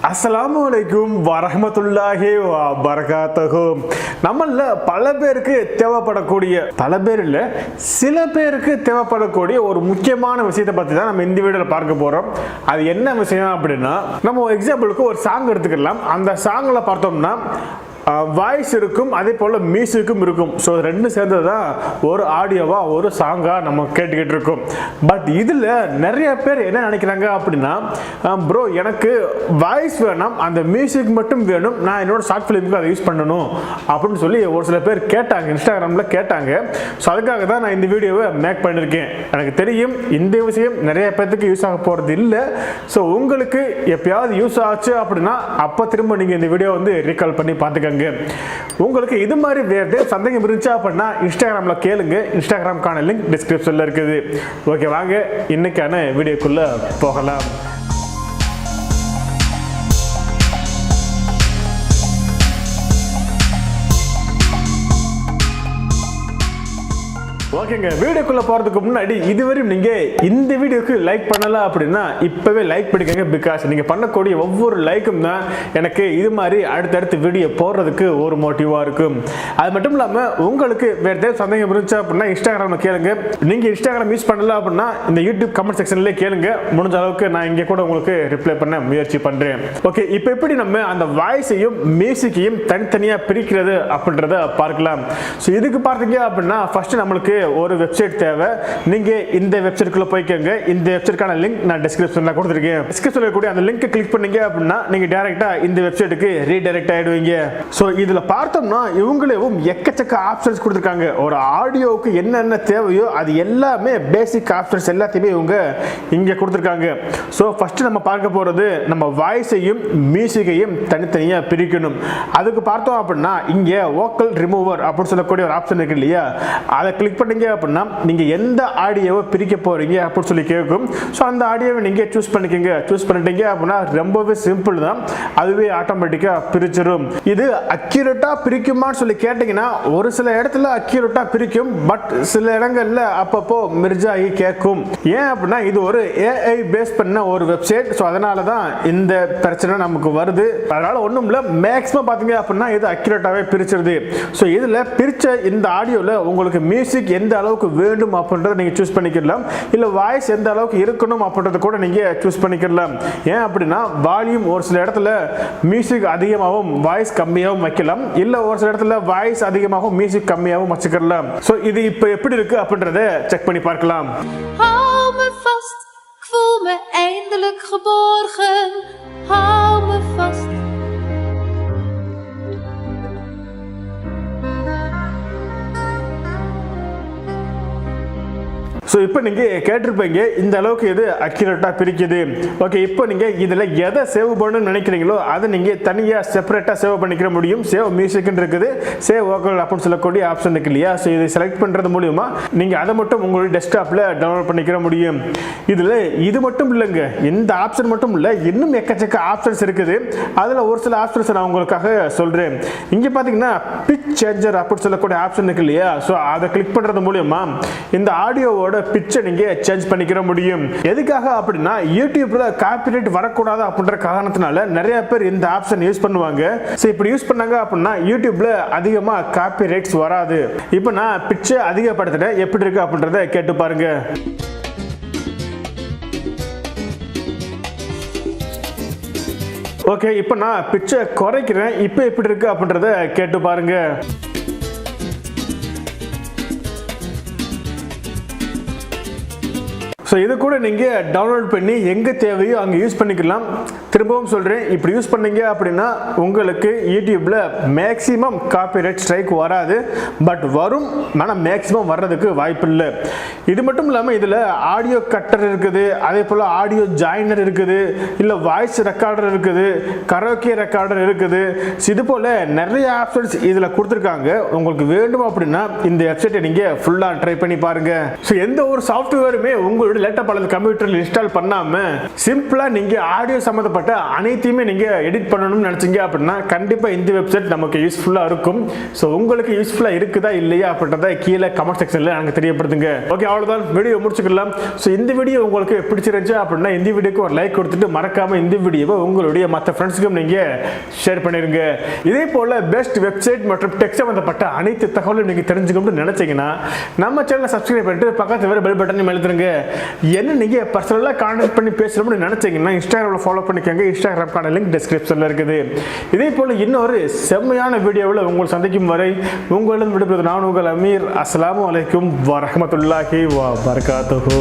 அஸ்ஸலாமுஅலைக்கும் வரஹ்மத்துல்லாஹி வபரகாத்துஹு. நம்மள பல பேருக்கு தேவைப்படக்கூடிய, பல பேர் இல்லை சில பேருக்கு தேவைப்படக்கூடிய ஒரு முக்கியமான விஷயத்தை பற்றி தான் நம்ம இந்த வீடியோவில் பார்க்க போகிறோம். அது என்ன விஷயம் அப்படின்னா, நம்ம எக்ஸாம்பிளுக்கு ஒரு சாங் எடுத்துக்கலாம். அந்த சாங்கில் பார்த்தோம்னா வாய்ஸ் இருக்கும், அதே போல் மியூசிக்கும் இருக்கும். ஸோ ரெண்டு சேர்ந்தது தான் ஒரு ஆடியோவாக ஒரு சாங்காக நம்ம கேட்டுக்கிட்டு இருக்கோம். பட் இதில் நிறைய பேர் என்ன நினைக்கிறாங்க அப்படின்னா, ப்ரோ எனக்கு வாய்ஸ் வேணாம், அந்த மியூசிக் மட்டும் வேணும், நான் என்னோட ஷார்ட் ஃபிலிமுக்கு அதை யூஸ் பண்ணணும் அப்படின்னு சொல்லி ஒரு சில பேர் கேட்டாங்க, இன்ஸ்டாகிராமில் கேட்டாங்க. ஸோ அதுக்காக தான் நான் இந்த வீடியோவை மேக் பண்ணியிருக்கேன். எனக்கு தெரியும் இந்த விஷயம் நிறைய பேர்த்துக்கு யூஸ் ஆக போகிறது இல்லை. ஸோ உங்களுக்கு எப்பயாவது யூஸ் ஆச்சு அப்படின்னா அப்போ திரும்ப நீங்கள் இந்த வீடியோ வந்து ரீகால் பண்ணி பார்த்துக்கங்க. உங்களுக்கு இது மாதிரி வேறு சந்தேகம் இருந்துச்சா அப்படின்னா இன்ஸ்டாகிராம்ல கேளுங்க. இன்ஸ்டாகிராம்கான லிங்க் டிஸ்கிரிப்ஷன்ல இருக்குது. ஓகே, வாங்க இன்னைக்கான வீடியோக்குள்ள போகலாம். ஓகேங்க, வீடியோக்குள்ள போறதுக்கு முன்னாடி இதுவரையும் நீங்க இந்த வீடியோக்கு லைக் பண்ணல அப்படின்னா இப்பவே லைக் பண்ணிக்கங்க. பிகாஸ் நீங்க பண்ணக்கூடிய ஒவ்வொரு லைக்கும் தான் எனக்கு இது மாதிரி அடுத்தடுத்து வீடியோ போடுறதுக்கு ஒரு மோட்டிவா இருக்கும். அது மட்டும் இல்லாம உங்களுக்கு வேற ஏதாவது சந்தேகம் இருந்துச்சு அப்படின்னா இன்ஸ்டாகிராம்ல கேளுங்க. நீங்க இன்ஸ்டாகிராம் யூஸ் பண்ணல அப்படின்னா இந்த யூடியூப் கமெண்ட் செக்ஷன்ல கேளுங்க. முடிஞ்ச அளவுக்கு நான் இங்க கூட உங்களுக்கு ரிப்ளை பண்ண முயற்சி பண்றேன். ஓகே, இப்போ எப்படி நம்ம அந்த வாய்ஸையும் மியூசிக்கையும் தனித்தனியா பிரிக்கிறது அப்படின்றத பார்க்கலாம். ஸோ இதுக்கு பார்த்தீங்க அப்படின்னா ஃபர்ஸ்ட் நம்மளுக்கு ஒரு வெப்சைட் தேவை. நீங்க இந்த வெப்சைட்குள்ள போய்க்கங்க. இந்த வெப்சைட்கான லிங்க் நான் டிஸ்கிரிப்ஷன்ல கொடுத்திருக்கேன். டிஸ்கிரிப்ஷன்ல கூடிய அந்த லிங்கை கிளிக் பண்ணீங்க அப்படின்னா நீங்க டைரக்டா இந்த வெப்சைட்டுக்கு ரீடைரக்ட் ஆயிடுவீங்க. சோ இதுல பார்த்தோம்னா இவங்களேவும் எக்கச்சக்க ஆப்ஷன்ஸ் கொடுத்திருக்காங்க. ஒரு ஆடியோவுக்கு என்னென்ன தேவையோ அது எல்லாமே பேசிக் ஆப்ஷன்ஸ் எல்லாத்தையுமே இவங்க இங்க கொடுத்திருக்காங்க. சோ ஃபர்ஸ்ட் நம்ம பார்க்க போறது நம்ம வாய்ஸையும் மியூசிக்கையும் தனித்தனியா பிரிக்கணும். அதுக்கு பார்த்தோம் அப்படின்னா இங்க வோக்கல் ரிமூவர் அப்படின்னு சொல்லக்கூடிய ஒரு ஆப்ஷன் இருக்கு இல்லையா, அதை கிளிக் பண்ணீங்க அப்படின்னா நீங்க எந்த ஆடியோவை பிரிக்க போறீங்க அப்படின்னு சொல்லி கேட்கும். ஸோ அந்த ஆடியோவை நீங்க சூஸ் பண்ணிக்கங்க. சூஸ் பண்ணிட்டீங்க அப்படின்னா ரொம்பவே சிம்பிள் தான், அதுவே ஆட்டோமேட்டிக்கா பிரிச்சிடும். இது அக்யூரேட்டா பிரிக்குமான்னு சொல்லி கேட்டீங்கன்னா ஒரு சில இடத்துல அக்யூரேட்டா பிரிக்கும், பட் சில இடங்கள்ல அப்பப்போ மிர்ஜாகி கேட்கும். ஏன் அப்படின்னா இது ஒரு ஏஐ பேஸ் பண்ண ஒரு வெப்சைட். ஸோ அதனால தான் இந்த பிரச்சனை நமக்கு வருது. அதனால ஒன்றும் இல்லை, மேக்ஸிமம் பார்த்தீங்க அப்படின்னா இது அக்யூரேட்டாவே பிரிச்சிருது. ஸோ இதுல பிரிச்ச இந்த ஆடியோவில் உங்களுக்கு மியூசிக் எந்த அளவுக்கு வேண்டும் அப்படின்றத நீங்க சூஸ் பண்ணிக்கலாம். இல்ல வாய்ஸ் எந்த அளவுக்கு இருக்கணும் அப்படின்றத கூட நீங்க சூஸ் பண்ணிக்கலாம். ஏன் அப்படின்னா வால்யூம் ஒரு சில இடத்துல மியூசிக் அதிகமாகவும் வாய்ஸ் கம்மியாகவும் வைக்கலாம். இல்ல ஒரு சில இடத்துல வாய்ஸ் அதிகமாகவும் மியூசிக் கம்மியாகவும் வச்சுக்கலாம். சோ இது இப்போ எப்படி இருக்கு அப்படின்றத செக் பண்ணி பார்க்கலாம். Hou me vast, ik voel me eindelijk geborgen. Hou me vast. So இப்போ நீங்கள் கேட்டிருப்பீங்க இந்த அளவுக்கு இது அக்யூரேட்டாக பிரிக்குது. ஓகே, இப்போ நீங்கள் இதில் எதை சேவ் பண்ணணும்னு நினைக்கிறீங்களோ அதை நீங்கள் தனியாக செப்பரேட்டாக சேவ் பண்ணிக்கிற முடியும். சேவ் மியூசிக்னு இருக்குது, சேவ் வோக்கல் அப்படின்னு சொல்லக்கூடிய ஆப்ஷன் இருக்கு இல்லையா. ஸோ இதை செலக்ட் பண்ணுறது மூலிமா நீங்கள் அதை மட்டும் உங்களுடைய டெஸ்க்டாப்பில் டவுன்லோட் பண்ணிக்கிற முடியும். இதில் இது மட்டும் இல்லைங்க, இந்த ஆப்ஷன் மட்டும் இல்லை, இன்னும் எக்கச்சக்க ஆப்ஷன்ஸ் இருக்குது. அதில் ஒரு சில ஆப்ஷன்ஸ் நான் உங்களுக்காக சொல்கிறேன். இங்கே பார்த்தீங்கன்னா பிச் சேஞ்சர் அப்படின்னு சொல்லக்கூடிய ஆப்ஷன் இருக்கு இல்லையா. ஸோ அதை கிளிக் பண்ணுறது மூலிமா இந்த ஆடியோவோட பிட்சை நீங்க சேஞ்ச் பண்ணிக்கிற முடியும். எதுக்காக அப்படின்னா யூடியூப்ல காப்பிரைட் வரக்கூடாது அப்படின்ற காரணத்தினால நிறைய பேர் இந்த ஆப்ஷன் யூஸ் பண்ணுவாங்க. சோ இப்படி யூஸ் பண்ணாங்க அப்படின்னா யூடியூப்ல அதிகமா காப்பிரைட்ஸ் வராது. இப்போ நான் பிட்சை அதிகப்படுத்துறேன், எப்படி இருக்கு அப்படின்றத கேட்டு பாருங்க. ஓகே, இப்போ நான் பிட்சை குறைக்கிறேன், இப்போ எப்படி இருக்கு அப்படின்றத கேட்டு பாருங்க. ஸோ இது கூட நீங்கள் டவுன்லோட் பண்ணி எங்கே தேவையோ அங்கே யூஸ் பண்ணிக்கலாம். திரும்பவும் சொல்கிறேன், இப்படி யூஸ் பண்ணீங்க அப்படின்னா உங்களுக்கு யூடியூப்பில் மேக்ஸிமம் காப்பிரைட் ஸ்ட்ரைக் வராது. பட் வரும், ஆனால் மேக்ஸிமம் வர்றதுக்கு வாய்ப்பு இல்லை. இது மட்டும் இல்லாமல் இதில் ஆடியோ கட்டர் இருக்குது, அதே போல் ஆடியோ ஜாயினர் இருக்குது, இல்லை வாய்ஸ் ரெக்கார்டர் இருக்குது, கரோக்கே ரெக்கார்டர் இருக்குது. இது போல் நிறைய ஆப்ஷன்ஸ் இதில் கொடுத்துருக்காங்க. உங்களுக்கு வேண்டும் அப்படின்னா இந்த வெப்சைட்டை நீங்கள் ஃபுல்லாக ட்ரை பண்ணி பாருங்கள். ஸோ எந்த ஒரு சாஃப்ட்வேருமே உங்களோட மறுபடியும் லேப்டாப் அல்லது கம்ப்யூட்டரில் இன்ஸ்டால் பண்ணாமல் சிம்பிளாக நீங்கள் ஆடியோ சம்மந்தப்பட்ட அனைத்தையுமே நீங்கள் எடிட் பண்ணணும்னு நினச்சிங்க அப்படின்னா கண்டிப்பாக இந்த வெப்சைட் நமக்கு யூஸ்ஃபுல்லாக இருக்கும். ஸோ உங்களுக்கு யூஸ்ஃபுல்லாக இருக்குதா இல்லையா அப்படின்றத கீழே கமெண்ட் செக்ஷனில் எனக்கு தெரியப்படுத்துங்க. ஓகே, அவ்வளோதான், வீடியோ முடிச்சுக்கலாம். ஸோ இந்த வீடியோ உங்களுக்கு பிடிச்சிருந்துச்சு அப்படின்னா இந்த வீடியோக்கு ஒரு லைக் கொடுத்துட்டு மறக்காமல் இந்த வீடியோவை உங்களுடைய மற்ற ஃப்ரெண்ட்ஸுக்கும் நீங்கள் ஷேர் பண்ணிடுங்க. இதே போல் பெஸ்ட் வெப்சைட் மற்றும் டெக் சம்பந்தப்பட்ட அனைத்து தகவலும் நீங்கள் தெரிஞ்சுக்கணும்னு நினச்சிங்கன்னா நம்ம சேனலை சப்ஸ்கிரைப் பண்ணிட்டு பக்கத்தில் வேறு பெல் பட்டனையும் அழுத்துருங்க. என்ன நீங்கள் பர்சனலாக கான்டாக்ட் பண்ணி பேசணும்னு நினச்சிங்கன்னா இன்ஸ்டாகிராமில் ஃபாலோ பண்ணிக்கோங்க. இன்ஸ்டாகிராம்கான லிங்க் டிஸ்கிரிப்ஷனில் இருக்குது. இதே போல் இன்னொரு செம்மையான வீடியோவில் உங்களை சந்திக்கும் வரை உங்களிடம் விடுபடுவது நான் உங்கள் அமீர். அஸ்ஸலாமு அலைக்கும் வரஹ்மத்துல்லாஹி வ பரகாத்துஹு.